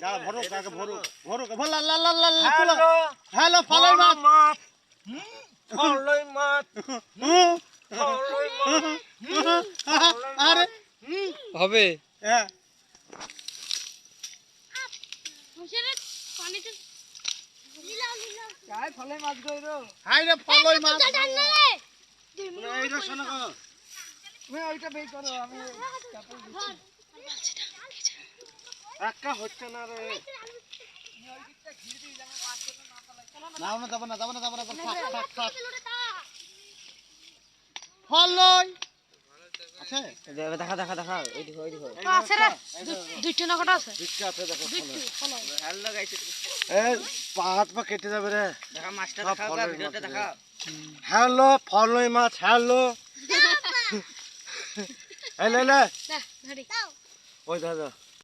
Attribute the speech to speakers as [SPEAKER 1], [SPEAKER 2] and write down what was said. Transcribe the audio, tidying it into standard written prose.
[SPEAKER 1] দাঁড়া ভরো কাকে ভরো ভরো ভর লা লা লা লা হ্যালো হ্যালো ফলই মাছ ফলই মাছ ফলই মাছ আরে
[SPEAKER 2] হবে
[SPEAKER 1] হ্যাঁ
[SPEAKER 3] হুশিয়ারে পানিতে লীলা লীলা
[SPEAKER 2] কাই ফলই মাছ কইরো
[SPEAKER 1] হাই রে ফলই মাছ
[SPEAKER 3] এই
[SPEAKER 1] রে শোনো গো
[SPEAKER 2] তুমি ওইটা বেই করো আমি কাপড় দিচ্ছি
[SPEAKER 1] একা হচ্ছে না রে নাও না যাব না যাব না যাব না থাক থাক থাক ফলই আছে
[SPEAKER 2] দেখা দেখা দেখা ওই দেখো
[SPEAKER 3] আছে রে দুইটা না কটা আছে
[SPEAKER 1] দিচ্ছি আছে দেখো ফলই
[SPEAKER 2] হাল লাগাইছে
[SPEAKER 1] এই হাত পা কেটে যাবে রে
[SPEAKER 2] দেখা মাছটা দেখাও বা ভিডিওতে দেখাও
[SPEAKER 1] হ্যালো ফলই মাছ হ্যালো এই লে লে
[SPEAKER 3] না ধরি
[SPEAKER 1] ওই দাদা